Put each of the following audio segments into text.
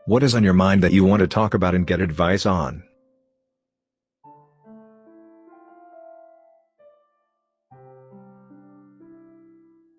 What is on your mind that you want to talk about and get advice on?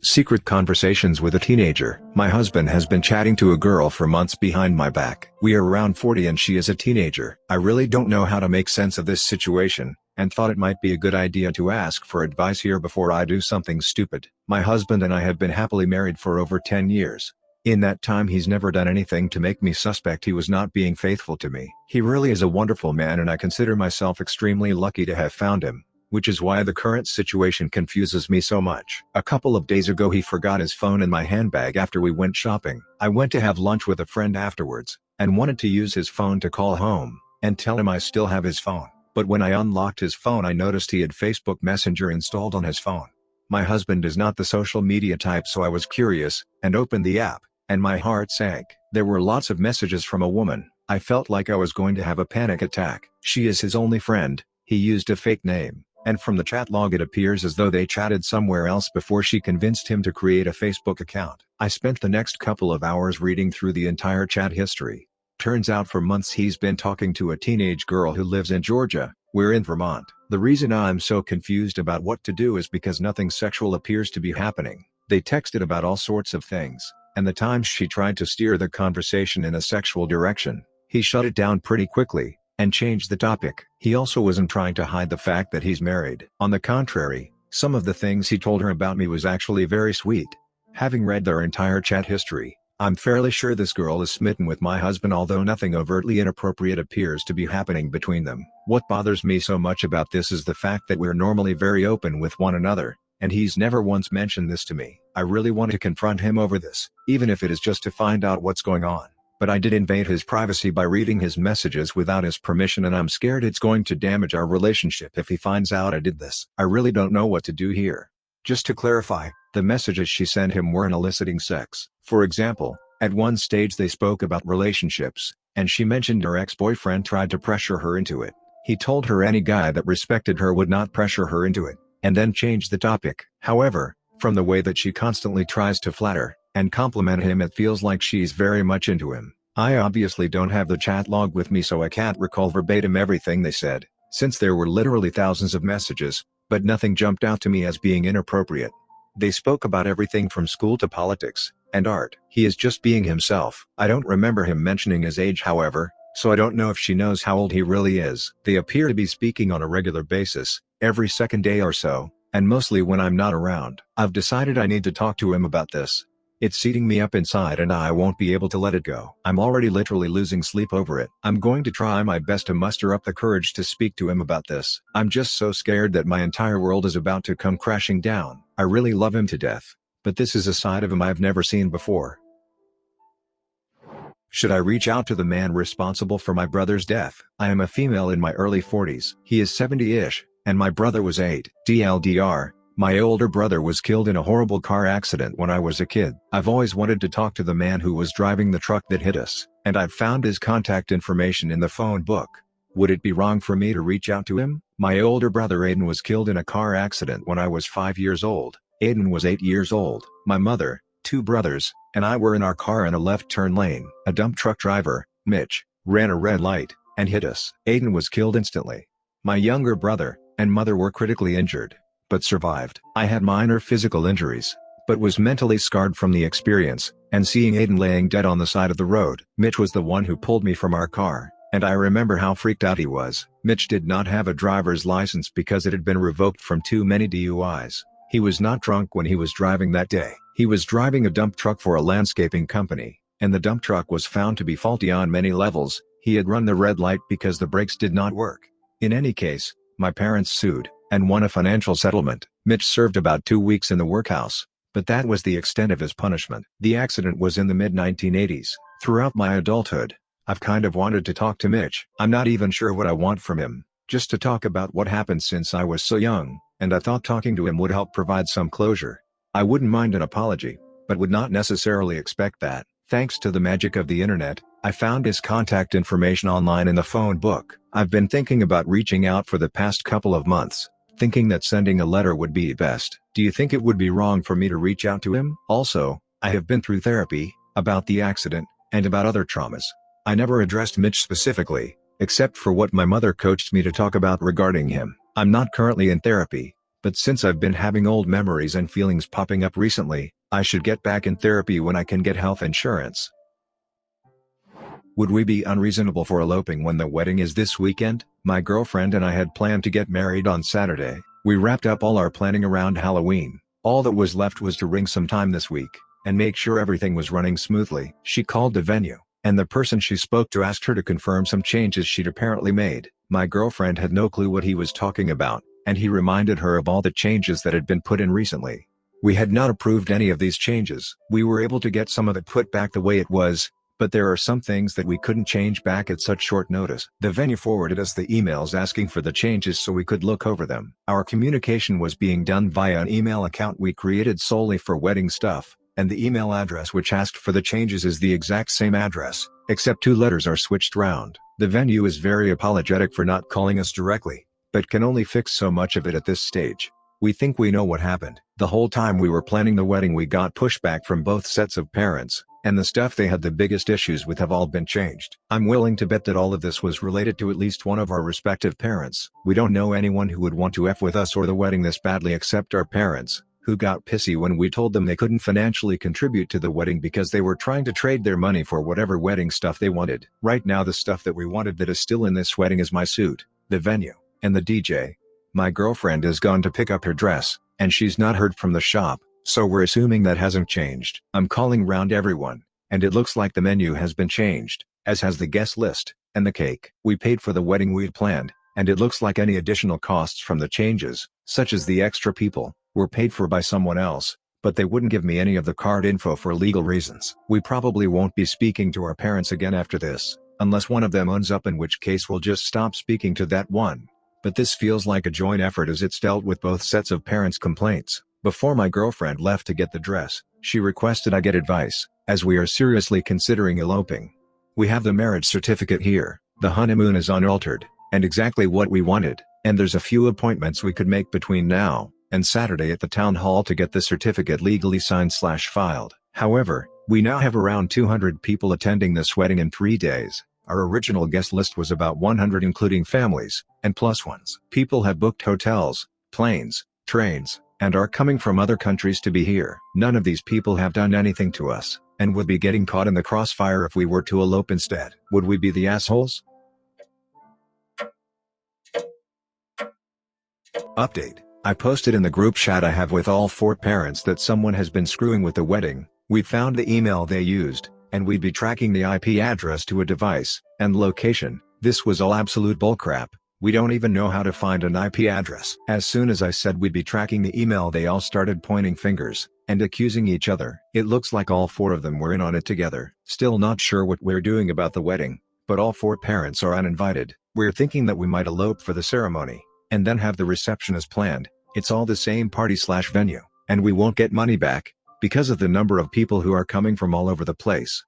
Secret conversations with a teenager. My husband has been chatting to a girl for months behind my back. We are around 40 and she is a teenager. I really don't know how to make sense of this situation, and thought it might be a good idea to ask for advice here before I do something stupid. My husband and I have been happily married for over 10 years. In that time he's never done anything to make me suspect he was not being faithful to me. He really is a wonderful man and I consider myself extremely lucky to have found him, which is why the current situation confuses me so much. A couple of days ago he forgot his phone in my handbag after we went shopping. I went to have lunch with a friend afterwards, and wanted to use his phone to call home, and tell him I still have his phone. But when I unlocked his phone I noticed he had Facebook Messenger installed on his phone. My husband is not the social media type, so I was curious, and opened the app, and my heart sank. There were lots of messages from a woman. I felt like I was going to have a panic attack. She is his only friend. He used a fake name, and from the chat log it appears as though they chatted somewhere else before she convinced him to create a Facebook account. I spent the next couple of hours reading through the entire chat history. Turns out for months he's been talking to a teenage girl who lives in Georgia. We're in Vermont. The reason I'm so confused about what to do is because nothing sexual appears to be happening. They texted about all sorts of things, and the times she tried to steer the conversation in a sexual direction, he shut it down pretty quickly, and changed the topic. He also wasn't trying to hide the fact that he's married. On the contrary, some of the things he told her about me was actually very sweet. Having read their entire chat history, I'm fairly sure this girl is smitten with my husband, although nothing overtly inappropriate appears to be happening between them. What bothers me so much about this is the fact that we're normally very open with one another, and he's never once mentioned this to me. I really want to confront him over this, even if it is just to find out what's going on. But I did invade his privacy by reading his messages without his permission, and I'm scared it's going to damage our relationship if he finds out I did this. I really don't know what to do here. Just to clarify, the messages she sent him weren't eliciting sex. For example, at one stage they spoke about relationships, and she mentioned her ex-boyfriend tried to pressure her into it. He told her any guy that respected her would not pressure her into it, and then changed the topic. However, from the way that she constantly tries to flatter and compliment him, it feels like she's very much into him. I obviously don't have the chat log with me, so I can't recall verbatim everything they said, since there were literally thousands of messages, but nothing jumped out to me as being inappropriate. They spoke about everything from school to politics and art. He is just being himself. I don't remember him mentioning his age, however, so I don't know if she knows how old he really is. They appear to be speaking on a regular basis, every second day or so, and mostly when I'm not around. I've decided I need to talk to him about this. It's eating me up inside and I won't be able to let it go. I'm already literally losing sleep over it. I'm going to try my best to muster up the courage to speak to him about this. I'm just so scared that my entire world is about to come crashing down. I really love him to death, but this is a side of him I've never seen before. Should I reach out to the man responsible for my brother's death? I am a female in my early 40s. He is 70-ish, and my brother was 8. TLDR. My older brother was killed in a horrible car accident when I was a kid. I've always wanted to talk to the man who was driving the truck that hit us, and I've found his contact information in the phone book. Would it be wrong for me to reach out to him? My older brother Aiden was killed in a car accident when I was 5 years old. Aiden was 8 years old. My mother, 2 brothers, and I were in our car in a left turn lane. A dump truck driver, Mitch, ran a red light and hit us. Aiden was killed instantly. My younger brother and mother were critically injured, but survived. I had minor physical injuries, but was mentally scarred from the experience, and seeing Aiden laying dead on the side of the road. Mitch was the one who pulled me from our car, and I remember how freaked out he was. Mitch did not have a driver's license because it had been revoked from too many DUIs. He was not drunk when he was driving that day. He was driving a dump truck for a landscaping company, and the dump truck was found to be faulty on many levels. He had run the red light because the brakes did not work. In any case, my parents sued and won a financial settlement. Mitch served about 2 weeks in the workhouse, but that was the extent of his punishment. The accident was in the mid-1980s. Throughout my adulthood, I've kind of wanted to talk to Mitch. I'm not even sure what I want from him, just to talk about what happened since I was so young, and I thought talking to him would help provide some closure. I wouldn't mind an apology, but would not necessarily expect that. Thanks to the magic of the internet, I found his contact information online in the phone book. I've been thinking about reaching out for the past couple of months, thinking that sending a letter would be best. Do you think it would be wrong for me to reach out to him? Also, I have been through therapy about the accident and about other traumas. I never addressed Mitch specifically, except for what my mother coached me to talk about regarding him. I'm not currently in therapy, but since I've been having old memories and feelings popping up recently, I should get back in therapy when I can get health insurance. Would we be unreasonable for eloping when the wedding is this weekend? My girlfriend and I had planned to get married on Saturday. We wrapped up all our planning around Halloween. All that was left was to ring some time this week, and make sure everything was running smoothly. She called the venue, and the person she spoke to asked her to confirm some changes she'd apparently made. My girlfriend had no clue what he was talking about, and he reminded her of all the changes that had been put in recently. We had not approved any of these changes. We were able to get some of it put back the way it was, but there are some things that we couldn't change back at such short notice. The venue forwarded us the emails asking for the changes so we could look over them. Our communication was being done via an email account we created solely for wedding stuff, and the email address which asked for the changes is the exact same address, except 2 letters are switched round. The venue is very apologetic for not calling us directly, but can only fix so much of it at this stage. We think we know what happened. The whole time we were planning the wedding we got pushback from both sets of parents, and the stuff they had the biggest issues with have all been changed. I'm willing to bet that all of this was related to at least one of our respective parents. We don't know anyone who would want to F with us or the wedding this badly except our parents, who got pissy when we told them they couldn't financially contribute to the wedding because they were trying to trade their money for whatever wedding stuff they wanted. Right now the stuff that we wanted that is still in this wedding is my suit, the venue, and the DJ. My girlfriend has gone to pick up her dress, and she's not heard from the shop, so we're assuming that hasn't changed. I'm calling round everyone, and it looks like the menu has been changed, as has the guest list, and the cake. We paid for the wedding we'd planned, and it looks like any additional costs from the changes, such as the extra people, were paid for by someone else, but they wouldn't give me any of the card info for legal reasons. We probably won't be speaking to our parents again after this, unless one of them owns up, in which case we'll just stop speaking to that one. But this feels like a joint effort as it's dealt with both sets of parents' complaints. Before my girlfriend left to get the dress, she requested I get advice, as we are seriously considering eloping. We have the marriage certificate here, the honeymoon is unaltered, and exactly what we wanted, and there's a few appointments we could make between now and Saturday at the town hall to get the certificate legally signed/filed. However, we now have around 200 people attending this wedding in 3 days. Our original guest list was about 100 including families, and plus ones. People have booked hotels, planes, trains, and are coming from other countries to be here. None of these people have done anything to us, and would be getting caught in the crossfire if we were to elope instead. Would we be the assholes? Update. I posted in the group chat I have with all 4 parents that someone has been screwing with the wedding. We found the email they used, and we'd be tracking the IP address to a device and location. This was all absolute bullcrap. We don't even know how to find an IP address. As soon as I said we'd be tracking the email, they all started pointing fingers and accusing each other. It looks like all 4 of them were in on it together. Still not sure what we're doing about the wedding, but all 4 parents are uninvited. We're thinking that we might elope for the ceremony, and then have the reception as planned. It's all the same party/venue, and we won't get money back, because of the number of people who are coming from all over the place.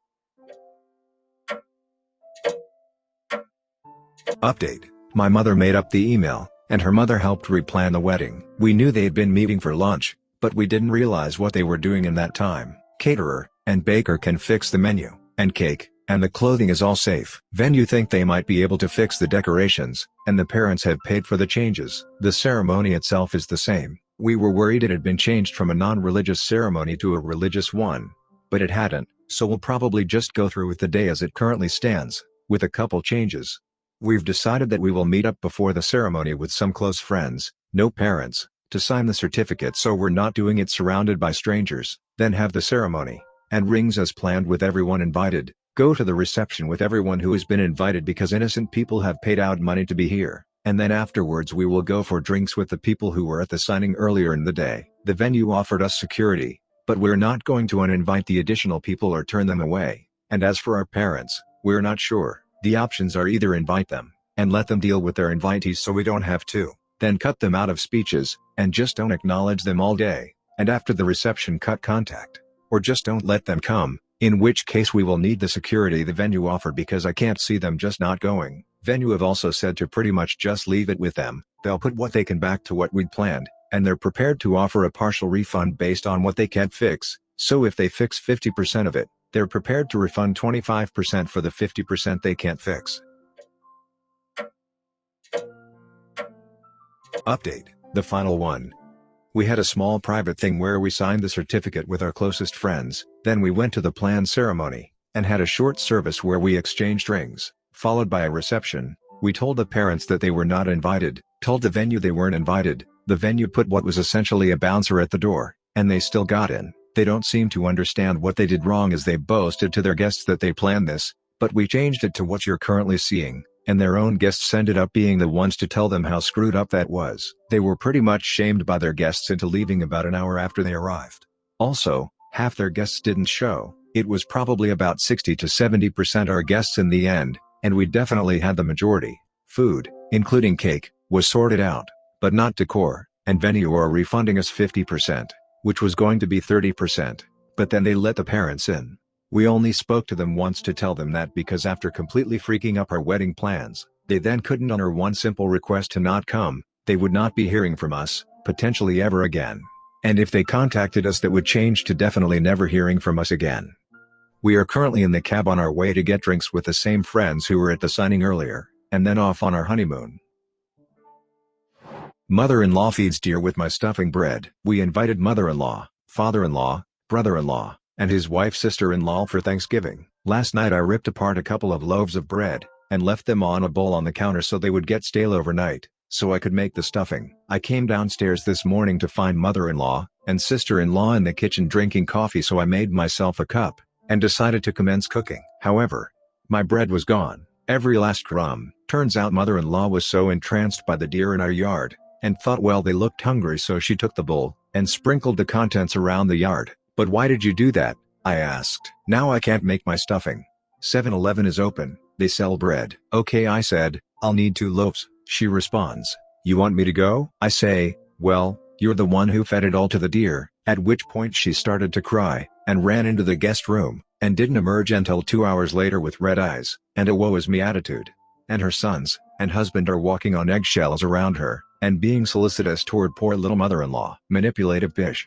Update. My mother made up the email, and her mother helped replan the wedding. We knew they had been meeting for lunch, but we didn't realize what they were doing in that time. Caterer and baker can fix the menu and cake, and the clothing is all safe. Venue think they might be able to fix the decorations, and the parents have paid for the changes. The ceremony itself is the same. We were worried it had been changed from a non-religious ceremony to a religious one, but it hadn't, so we'll probably just go through with the day as it currently stands, with a couple changes. We've decided that we will meet up before the ceremony with some close friends, no parents, to sign the certificate so we're not doing it surrounded by strangers, then have the ceremony and rings as planned with everyone invited, go to the reception with everyone who has been invited because innocent people have paid out money to be here, and then afterwards we will go for drinks with the people who were at the signing earlier in the day. The venue offered us security, but we're not going to uninvite the additional people or turn them away, and as for our parents, we're not sure. The options are either invite them, and let them deal with their invitees so we don't have to, then cut them out of speeches, and just don't acknowledge them all day, and after the reception cut contact, or just don't let them come, in which case we will need the security the venue offered because I can't see them just not going. Venue have also said to pretty much just leave it with them, they'll put what they can back to what we'd planned, and they're prepared to offer a partial refund based on what they can't fix, so if they fix 50% of it, They're prepared to refund 25% for the 50% they can't fix. Update, the final one. We had a small private thing where we signed the certificate with our closest friends, then we went to the planned ceremony, and had a short service where we exchanged rings, followed by a reception. We told the parents that they were not invited, told the venue they weren't invited, the venue put what was essentially a bouncer at the door, and they still got in. They don't seem to understand what they did wrong as they boasted to their guests that they planned this, but we changed it to what you're currently seeing, and their own guests ended up being the ones to tell them how screwed up that was. They were pretty much shamed by their guests into leaving about an hour after they arrived. Also, half their guests didn't show. It was probably about 60 to 70% our guests in the end, and we definitely had the majority. Food, including cake, was sorted out, but not decor, and venue are refunding us 50%, which was going to be 30%, but then they let the parents in. We only spoke to them once to tell them that because after completely freaking up our wedding plans, they then couldn't honor one simple request to not come, they would not be hearing from us, potentially ever again. And if they contacted us, that would change to definitely never hearing from us again. We are currently in the cab on our way to get drinks with the same friends who were at the signing earlier, and then off on our honeymoon. Mother-in-law feeds deer with my stuffing bread. We invited mother-in-law, father-in-law, brother-in-law, and his wife sister-in-law for Thanksgiving. Last night I ripped apart a couple of loaves of bread, and left them on a bowl on the counter so they would get stale overnight, so I could make the stuffing. I came downstairs this morning to find mother-in-law and sister-in-law in the kitchen drinking coffee, so I made myself a cup, and decided to commence cooking. However, my bread was gone, every last crumb. Turns out mother-in-law was so entranced by the deer in our yard, and thought well they looked hungry, so she took the bowl, and sprinkled the contents around the yard. But why did you do that? I asked. Now I can't make my stuffing. 7-Eleven is open, they sell bread. Okay, I said, I'll need 2 loaves. She responds, you want me to go? I say, well, you're the one who fed it all to the deer, at which point she started to cry, and ran into the guest room, and didn't emerge until 2 hours later with red eyes, and a woe is me attitude. And her sons and husband are walking on eggshells around her, and being solicitous toward poor little mother-in-law. Manipulative bitch.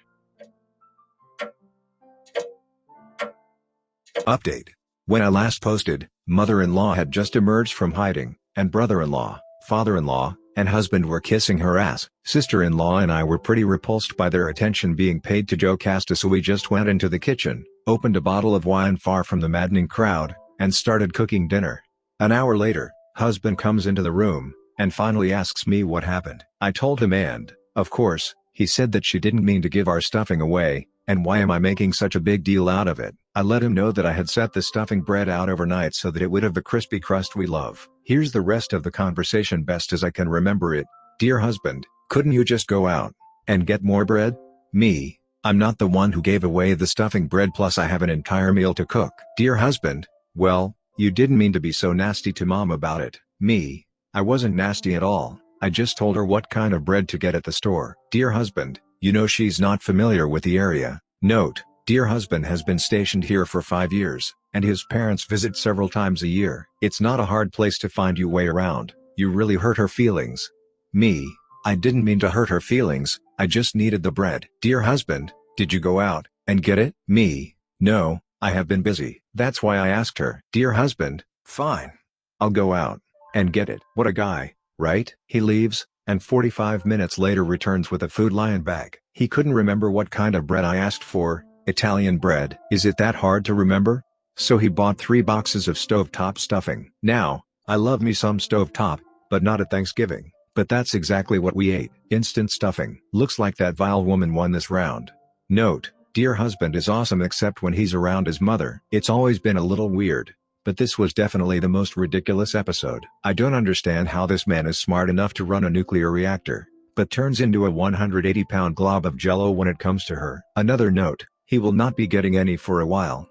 Update. When I last posted, mother-in-law had just emerged from hiding, and brother-in-law, father-in-law, and husband were kissing her ass. Sister-in-law and I were pretty repulsed by their attention being paid to Joe Casta, so we just went into the kitchen, opened a bottle of wine far from the maddening crowd, and started cooking dinner. An hour later, husband comes into the room, and finally asks me what happened. I told him, and, of course, he said that she didn't mean to give our stuffing away, and why am I making such a big deal out of it? I let him know that I had set the stuffing bread out overnight so that it would have the crispy crust we love. Here's the rest of the conversation best as I can remember it. Dear husband, couldn't you just go out and get more bread? Me, I'm not the one who gave away the stuffing bread, plus I have an entire meal to cook. Dear husband, well, you didn't mean to be so nasty to mom about it. Me, I wasn't nasty at all. I just told her what kind of bread to get at the store. Dear husband, you know she's not familiar with the area. Note, dear husband has been stationed here for 5 years, and his parents visit several times a year. It's not a hard place to find your way around. You really hurt her feelings. Me, I didn't mean to hurt her feelings, I just needed the bread. Dear husband, did you go out and get it? Me, no, I have been busy. That's why I asked her. Dear husband, fine. I'll go out and get it. What a guy, right? He leaves, and 45 minutes later returns with a Food Lion bag. He couldn't remember what kind of bread I asked for. Italian bread. Is it that hard to remember? So he bought 3 boxes of stovetop stuffing. Now, I love me some stovetop, but not at Thanksgiving. But that's exactly what we ate. Instant stuffing. Looks like that vile woman won this round. Note, dear husband is awesome except when he's around his mother. It's always been a little weird, but this was definitely the most ridiculous episode. I don't understand how this man is smart enough to run a nuclear reactor, but turns into a 180-pound glob of jello when it comes to her. Another note, he will not be getting any for a while.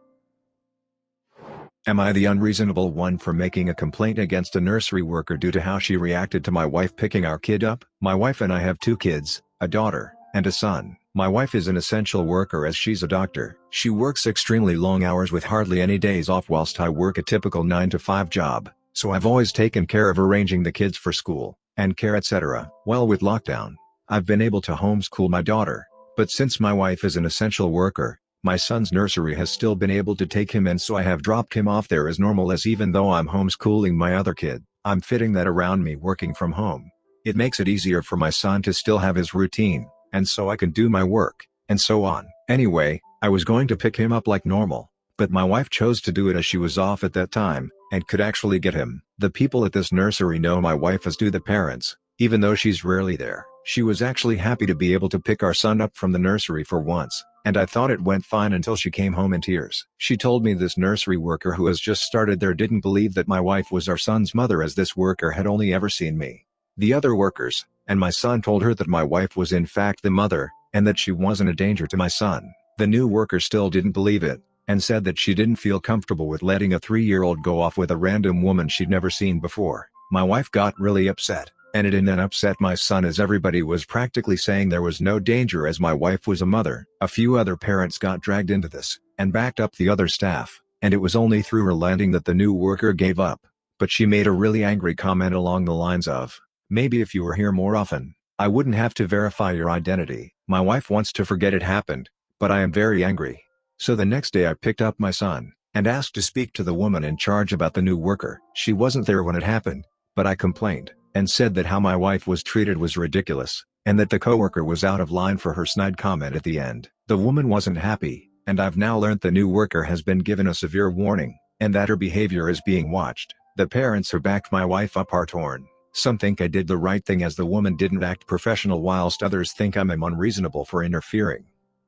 Am I the unreasonable one for making a complaint against a nursery worker due to how she reacted to my wife picking our kid up? My wife and I have 2 kids, a daughter, and a son. My wife is an essential worker as she's a doctor. She works extremely long hours with hardly any days off, whilst I work a typical 9-to-5 job, so I've always taken care of arranging the kids for school, and care etc. Well, with lockdown, I've been able to homeschool my daughter, but since my wife is an essential worker, My son's nursery has still been able to take him, and so I have dropped him off there as normal, as even though I'm homeschooling my other kid, I'm fitting that around me working from home. It makes it easier for my son to still have his routine, and so I can do my work, and so on. Anyway, I was going to pick him up like normal, but my wife chose to do it as she was off at that time, and could actually get him. The people at this nursery know my wife, as do the parents, even though she's rarely there. She was actually happy to be able to pick our son up from the nursery for once, and I thought it went fine until she came home in tears. She told me this nursery worker who has just started there didn't believe that my wife was our son's mother, as this worker had only ever seen me. The other workers, and my son told her that my wife was in fact the mother, and that she wasn't a danger to my son. The new worker still didn't believe it, and said that she didn't feel comfortable with letting a 3-year-old go off with a random woman she'd never seen before. My wife got really upset, and it didn't upset my son, as everybody was practically saying there was no danger as my wife was a mother. A few other parents got dragged into this, and backed up the other staff, and it was only through relenting that the new worker gave up. But she made a really angry comment along the lines of, "Maybe if you were here more often, I wouldn't have to verify your identity." My wife wants to forget it happened, but I am very angry. So the next day I picked up my son, and asked to speak to the woman in charge about the new worker. She wasn't there when it happened, but I complained, and said that how my wife was treated was ridiculous, and that the coworker was out of line for her snide comment at the end. The woman wasn't happy, and I've now learned the new worker has been given a severe warning, and that her behavior is being watched. The parents who backed my wife up are torn. Some think I did the right thing as the woman didn't act professional, whilst others think I'm unreasonable for interfering.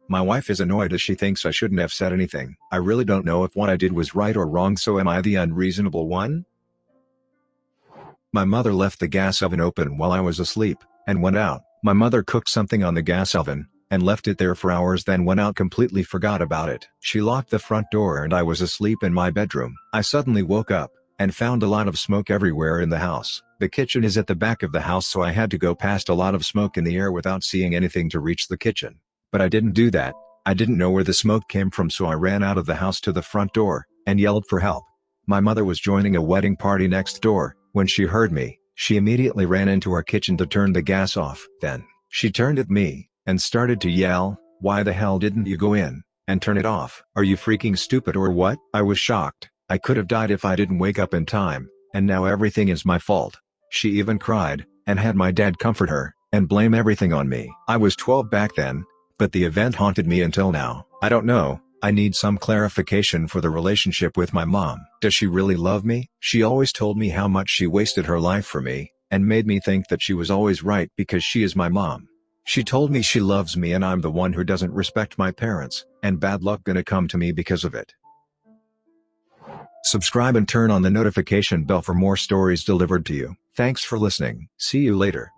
My wife is annoyed as she thinks I shouldn't have said anything. I really don't know if what I did was right or wrong, so am I the unreasonable one? My mother left the gas oven open while I was asleep, and went out. My mother cooked something on the gas oven, and left it there for hours, then went out, completely forgot about it. She locked the front door and I was asleep in my bedroom. I suddenly woke up, and found a lot of smoke everywhere in the house. The kitchen is at the back of the house, so I had to go past a lot of smoke in the air without seeing anything to reach the kitchen. But I didn't do that. I didn't know where the smoke came from, so I ran out of the house to the front door, and yelled for help. My mother was joining a wedding party next door. When she heard me, she immediately ran into our kitchen to turn the gas off. Then, she turned at me, and started to yell, "Why the hell didn't you go in and turn it off? Are you freaking stupid or what?" I was shocked. I could have died if I didn't wake up in time, and now everything is my fault. She even cried, and had my dad comfort her, and blame everything on me. I was 12 back then, but the event haunted me until now. I don't know, I need some clarification for the relationship with my mom. Does she really love me? She always told me how much she wasted her life for me, and made me think that she was always right because she is my mom. She told me she loves me and I'm the one who doesn't respect my parents, and bad luck gonna come to me because of it. Subscribe and turn on the notification bell for more stories delivered to you. Thanks for listening. See you later.